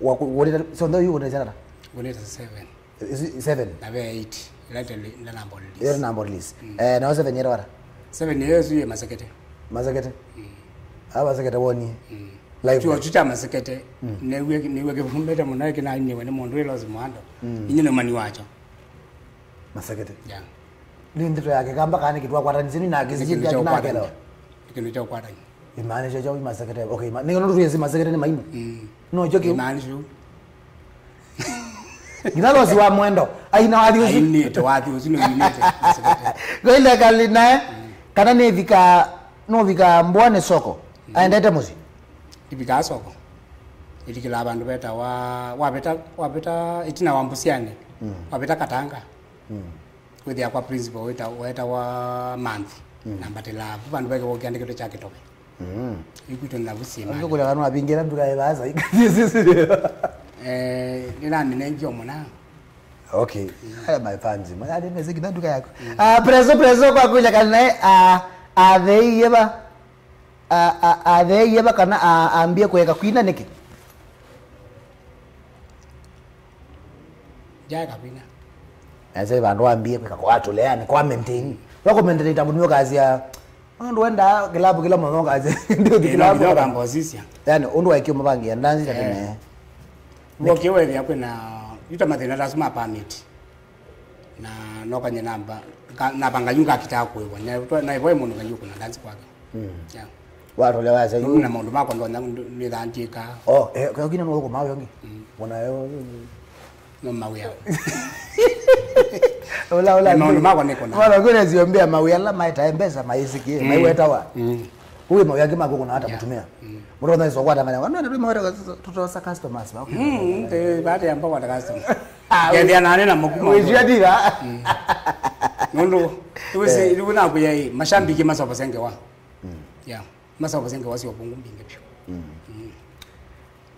what so ndo you unajana goneta 7 is 7 na 8 ilete la number list na 7 yera wara 7 years ye masakete aba sakete woni live chuta masakete newe ke fumbeta munake na nyewe ne mondo elo zimando inyine mani wacho masakete ya lindro yake kamba kana kitwa kwatani zini na kiziji yake na kelo ikindu cha kwatani imani cho masakete okay ningo ndo yezi masakete ni maimu no joke imani shu Ginalo ziwa mwendo aina wadi uzi aini to wadi uzi no minete goile Kalinae kana ne vika no vika mbwane soko aendete muzi ibika soko ilikila abantu beta wabeta itina wambusiane wabeta katanga with ya kwa principal weta wa month nambatela abantu beke wokyande kito chake tobe ikuto nabusima ngikula kana abingira mtuka ebaza nilani nenjo mona okay haya my fans mali meziki nduka yako preso kwa kule Kalinae atheyeba kana ambie kweka kwina niki jaga bina ase bantu ambie kweka kwa toleane kwa maintain wako maintain tabunyo kazi ya ndo wenda kilabu kila mmoja kazi ndio kilabu kwa mbozisia yani ndo waikio mabangi ya ndanzi takene ngokiwe yakwe na yuta mathina lazima permit na nokanye namba na banganyuka kitakwewa na iboye mundu kanyuka na ndanzi kwake yeah watolewa asa yu na mundu mako ndo ni dhandika kwa kina ngo mawe yongi bona yo no mawe yao ola mundu mako niko na wala kuna ziombea mawe ala maita embeza maisikie maiweta wa uwe mawe yake mako kuna hata kutumia mtu anaanza kwata nganya wana ndio mawe tutosa customers wako baada ya mbao wa customer ndio nani na mkuu wijadira mundu tuwese ilikuwa kuya mashambiki masopo senge wa yeah masopo senge wasi opungu mbinge pyo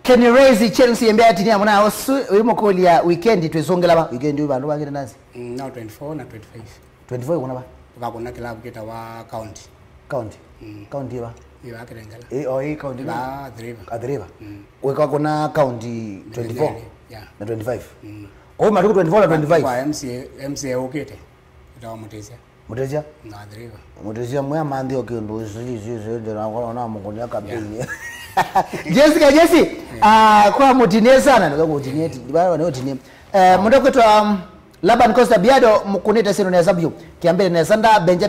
Can you raise Chelsea mbea tini ya mwana osu wimo koli ya weekend tuwezongela ba weekend yu bandu wangine nazi now 24 na 25 24 kuna ba wakuna kilabu kita wa county county ba iwa kirengala county ba driver weka kuna county 24 yeah na 25 kwa matuku 24 na 25 kwa MCA ukete itawa mutezia na driver mutezia mwa mandi okendo zizi na mungoni akabili Jesse kwa mutinie sana ndo mutinie bana mutinie mundo kwetu Laban Costa Biado mkunita sino na sabio kiambele na sanda benja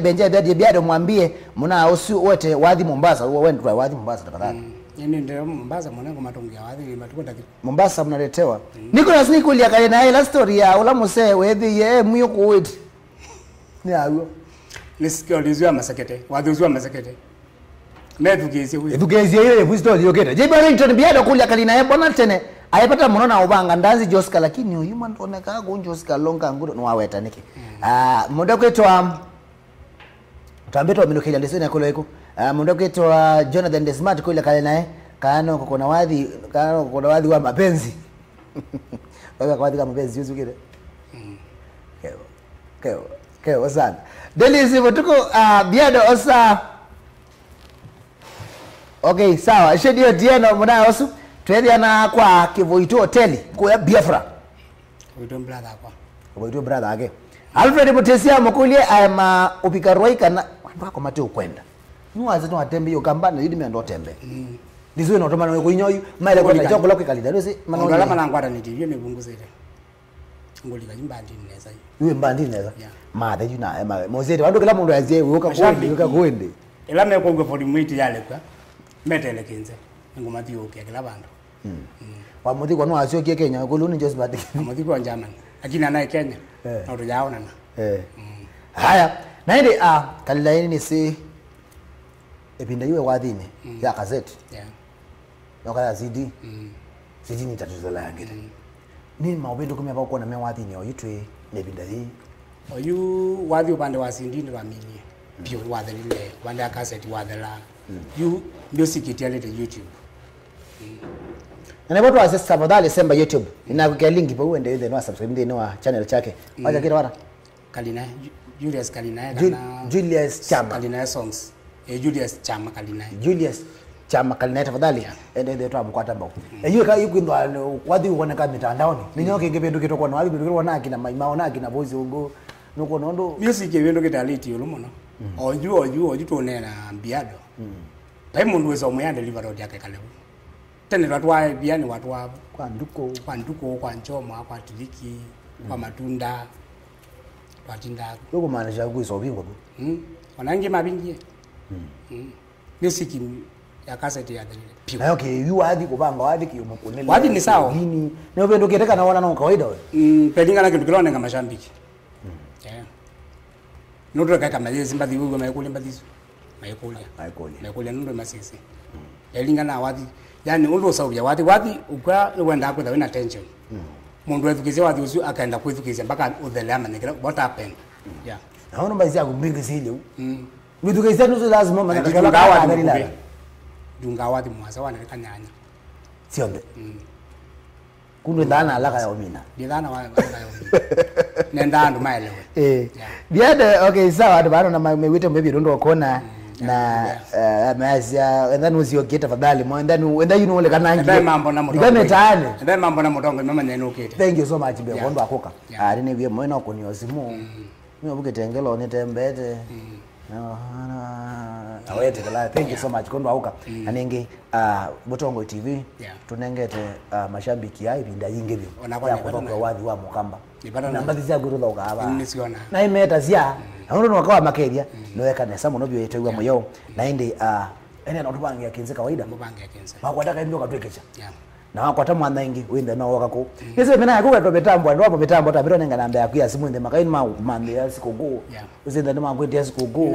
Biado mwambie muna usu wote wadhi Mombasa wewe wadhi Mombasa tafadhali nini ndio Mombasa mwanangu matongia wadhi matukwenda Mombasa mnaletewa niko na sneak ya Kalinae la story ya ulamuse wethi ye muyo kuwiti ni ayo nisikio lizwa masakete wadhuzwa masakete Medugezi huyo. Edugezi ile wisdom yoketa. Je Barrington Biado kule Kalinae bona tene ayepata muno ubanga ndanzi Josca lakini huyu mtu oneka gonjoska longa nguro no aweta niki. Mundo kwetwa tambetwa minokela leseni akolo eko. Mundo kwetwa Jonathan Desmart kule Kalinae kana kuna wadhi wa mapenzi. Wewe kwa wadhi wa mapenzi yuzu kile. Keo sana. Delisi tuko Biado osa. Okay, sawa. Shedio Dieno muna osu. Tuediana kwa Kivoito Hoteli kwa Biafra. Kivoito brother kwa. Kivoito brother ake. Alfred Mutesia mukulie ama upika roika na mpaka mate ukwenda. Nuwaze tu atembe yo kambana yidi mendo tembe. Dizwe no tomana ko inyoyu maile kwa joko lokwe Kalinae se manonga lama nangwata ni TV ne bunguzele. Ngolika imbandi neza. Iwe mbandi neza. Ma the yuna mozete wandu kila mundu azie uka kuende. Elame ko ngwe for mwiti yale kwa. Metele kinze ngomati yoke kila bantu wa mudi kwa no asio Kenya ko luni just bad mudi kwa German lakini anaye Kenya na tujaona na haya na ile Kalinae ni si epinda iwe wadhini ya gazeti yoka CD CD ni tatizo la ngire ni maubendo kumya ba kuona me wadhini oyitwe ne binda hii oyu wadhi upande wa sindini wa mili pio wadele wanda cassette wadela you music itiale to YouTube na watu wa tafadhali semba YouTube inakukia link pa uende ile no subscribe ndio channel chake wacha kile wala Kalinae Julius Kalinae Julius Chama Kalinae songs Julius Chama Kalinae Julius Chama Kalinae tafadhali ende ndio twamkwata mbao hiyo ikaikuindwa wadhi uone kama mitandaoni ninyoke ngependu kitoko na wali bidukiro na akina maona akina bozi ungo nuko nondo music yendo kitaliti yulumono oju tonena Biado pai mundu wezo muyande liver road yake kalebu tene watu wa biani watu wa kwa nduko kwa njoma kwa tiliki kwa matunda kwa tinda yuko manager kuiso bingo wanangi mabingi music ya cassette ya dalile na okay you hadi kubanga hadi kiyomukonele hadi ni sawa nini na upendo kitaka naona na kawaida wewe pelinga na kitu kilone kama shambiki nudo kaka mazi mbadi wewe mayekule mbadizo mayekule nudo masisi pelinga na wadi yani ulo sauya wadi ukwa wenda kwa wina tension mundu wetukize wadi usu akaenda kwetukize mpaka udhelama nikira what happened naona mbazi yako mbingi zile mitukize nusu lazima maana kala dalila dunga wadi mwasa wana kanyanya sionde kundu ndana alaka ya omina ndana wa alaka ya omina nenda ndo maelewe Biado okay sawa ndo bado na mewite mbebi ndo kona na mazia and then usiyoke tafadhali and then you know le kanangi ndio mambo na motongo ndio mambo na motongo mama neno kete thank you so much be kondo akoka ari ne bie moyo ko ni osimu mimi buke tengelo ni tembete awete kala thank you so much kondo akoka aninge Mutongoi TV tunengete mashabiki hai binda yinge bio ya kutoka wadhi wa mukamba na mbazi za guru loga aba na imeta zia Anono wakawa makeria noeka nesa muno byo yetewa moyo na ende ene na tubangi ya kinze kawaida mubangi ya kinze bakwataka ndio katwekecha na wakwata mwana ingi winde na wakako yese mena yakuka to betambo ndo hapo betambo tabiro nenga namba ya kuya simu inde makaini mande ya sikogo uzenda ndo mangwe ya sikogo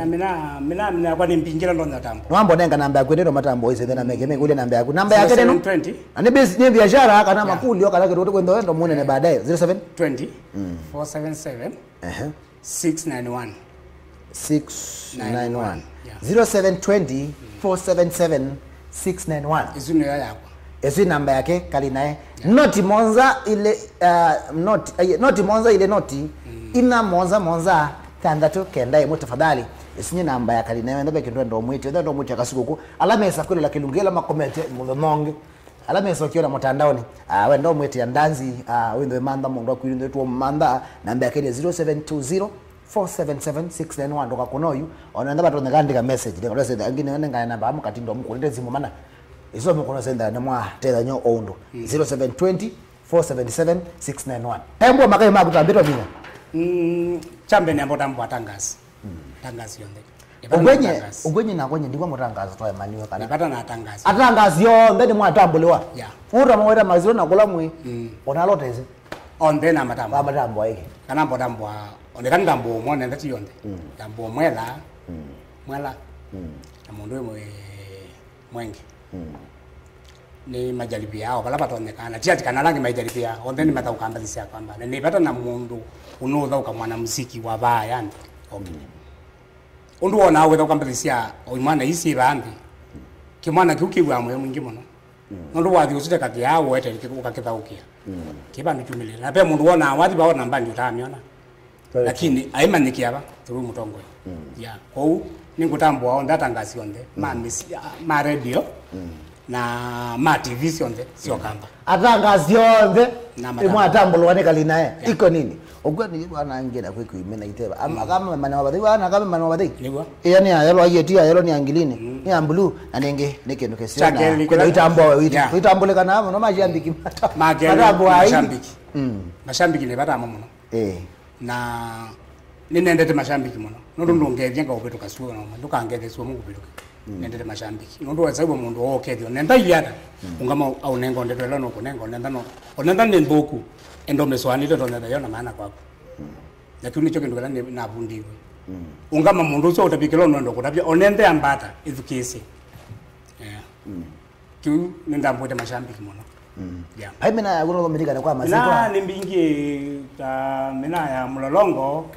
mina kwa nimpingira ndo natambo mambo nenga namba ya kwendero matambo yese ndana mege kule namba ya namba yake neno 20 ani base ni biashara aka na makuli yoka lake ndo kwenda ndo muone ne baadaye 07 20 477 691 691 0720 477 691 izuni yako esi namba yake Kalinae noti monza ile noti monza ile noti ina monza tandatu kenda imo tafadhali esinye namba ya Kalinae ndabe kindo ndo mwite akasuko alama esa kwele la kilungela makomete mulononge alama esa kiona mtandaoni we ndo mwite ya ndanzi we ndo manda mungu kwili ndo manda namba yake 0720 477 ndo kakonoyu onaenda bato ngandika message ndiko sasa ngine nanga namba amukati ndo mukolete zimu mana izo mukono senda na mwa tela nyo ondo 0720 477 691 tembo makai makutambitwa mina chambe ne mbotambo atangazi tangazi yonde ugwenye na kwenye ndikwa mutangazo toya maniwe kana nipata na atangazi yo ndeni mwatambuliwa ura mwera maziro na kula mwi onaloteze onde na matambo ayike kana mbotambo onde kan tambo mwana ndati yonde tambo mwela na mundu mwenge ni majaribu yao kala patonekana tiati kana langi majaribu yao onde ni matauka mbazisia kwamba ni pata na mundu unodha ukamwana muziki wa baya andi undu ona we ukambazisia oyimana isi bandi kimwana kiukiwa mwe mwingi muno undu wathi usite kati yao wete ukakithaukia kibandu chumile na pe mundu wona wathi baona mbandi utamiona lakini aimanikia ba through Mutongoi kwa ningutambwa onda tangazi onde ma radio na ma TV sionde sio kamba atangazi onde imwa tambulwa ne Kalinae iko nini ogwani bwana ngena kwe kuimena iteba kama mana wabadhi wana kama mana wabadhi yani ayelo ayetia ayelo ni angilini ni ambulu anenge neke kesiona kwa itambo wewe itambule kana hapo no majambiki matambo mashambiki ne bata mamuno na ninendete mashambiki muno nundu ngeje nga ubetuka suo no ndukangeze suo mungu biluka nendete mashambiki nundu wasabu mundu okethio nenda yata ungama au nengo ndetwela no kunengo nenda nemboku endo meswanile to nenda yona maana kwako lakini nicho kindu kana na bundiwe ungama mundu so utabikelo ndo kutabya onende ambata izukisi kiu nenda mbote mashambiki muno Yeah. Pai mina kuno komedika kwa mazito. Na nimbingie ta mina ya Mlolongo.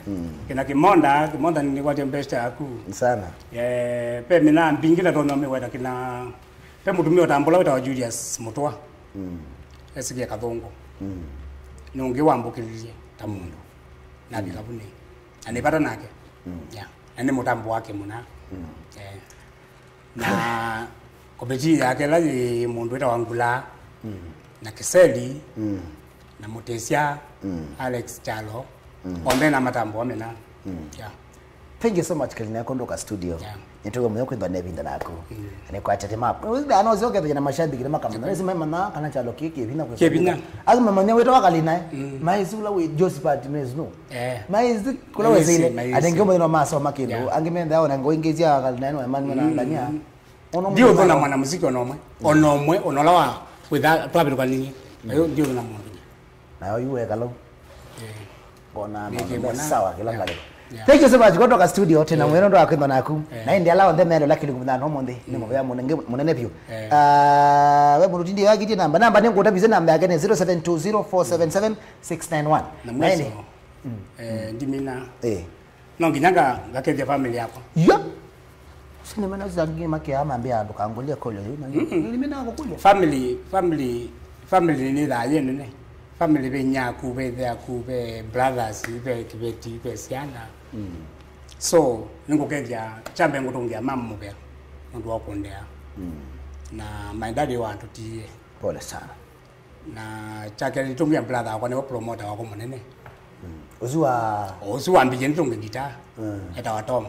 Kina Kimonda ni kwa tempesta aku. Sana. Pe mina mbingila tono meweta kina pe mutumio utambola weta wa Julius Mutwa. Esikia Kathongo. Nungi wambukililie tamundu. Na bikabune. Anipata nake. Yeah. Ane mutambo wake muna. Na kobeji yake la mundu weta wangula. Na Kiseli. Na Mutesia. Alex Chalo. Ombe na matambo wamena. Yeah. Thank you so much Kalinae kondoka studio. Yeah. Nitugo mwe kwenda nebinda nako. Ane kwa chat map. Wida ano zoke tena mashabiki na makamana. Nisi mema na kana chalo kiki vina kwa. Kebina. Azu mema nyewe to Kalinae. Maizula we Josephat Nezno. Maizi kula wezile. Adengemo ino maso makino. Angemenda ona ngoingezia Kalinae no emani na ndania. Ndio tuna mwanamuziki onomwe onolawa without twabiri kwa nini. Ayo ndio na mundu. Na yo yuwe kalo. Bona sawa kila ngale. Thank you so much kutoka studio tena mwendo ndo akwenda naku na ndi alao ndeme ndo lakini kumna no monde ni mwe ya munene pyo we murutindi yagiti namba ni ngota bize namba yake ni 0720477691 nani ndimina no nginyanga ngakeze family yako ya sine mana zangi make ama ambia ndo kangolia kole ndimina ko kule family ni da yene family be nyaku be there ku be brothers be kibeti be siana so ningokeja chambe ngotongia mamu be ndo wakondea na my daddy wantu tie pole sana na chake litongia brother wako ne promoter wako munene uzuwa mbije nitonge gita eta wa Tom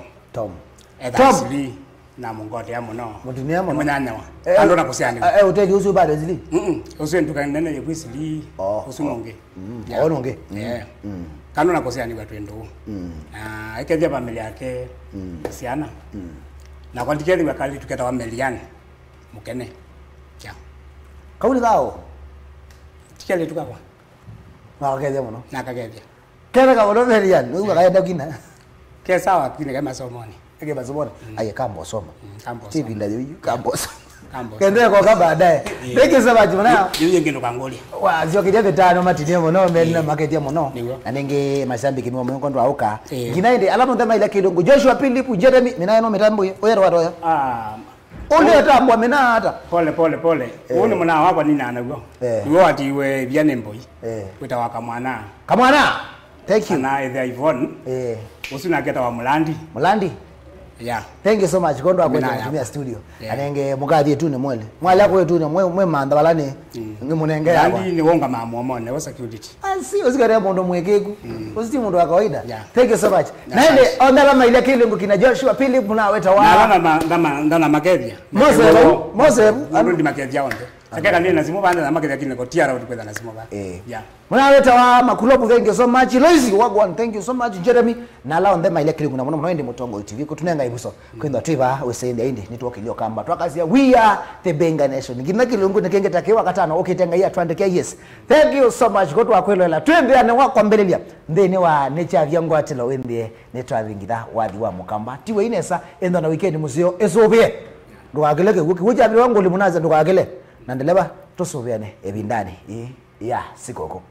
Sli na mungote ya muno mudunia muno mwananyawa ando nakusiani uteli uzu bado zili uzu ntuka nene yekwisili usunonge ononge kanu nakusiani watu endo ikeje familia yake siana na kwa tikeli wakali tuketa wa Melian mukene ya kauli kao tikeli tukakwa nakakeje muno nakakeje kera ka wono Melian uzu kaenda kina kesa kile kama somoni ege bazobona aye kambo soma TV ndio kambo kambo kende kwa baadaye beke sabaji mwana yeye ngendo kangoli wa zio kidebe tano matine mono melina market ya mono anenge masambiki ni mwe kondo auka nginaende alamo ndama ile kilungu Joshua Philip Jeremy minayo no mitambo oyero watoya ole atambwa mina hata pole uone mwana wako nini anagwa wewe atiwe byanemboyi wita wakamwana kamwana thank you na either Yvonne usina keta wa Mulandi yeah thank you so much kondo akwenda kutumia studio anenge mugadhi tu ni mwele mwale yako tu ni mwe manda balane ni munenge yako ndi ni wonga mamu amone wa security si usikare mondo mwekeku usiti mundu wa kawaida thank you so much naende ondala maile kilungu kina Joshua Philip na weta wa ndana makedia Mose ndi makedia onde akeka nini lazima banda na makedia kinako tiara ukwenda lazima ba yeah mwana weta wa makulobu thank you so much Loisi wagwan thank you so much Jeremy na lao ndema ile kilungu na mwana mwende Mutongoi TV kutunenga ibuso kwenda twiva wesende indi nitwokilio kamba twakazia we are the Benga Nation ngina kilungu nikengeta kiwa katano okitenga ya twandike yes thank you so much goto akwelela twende ane wa kwambelelia ndene wa necha vyango atela wende netwavingida wathi wa mukamba tiwe inesa enda na weekend musio esobie ndo ageleke wuja wangu limunaza ndo agele nandeleba tosobeane ebindani ya sikoko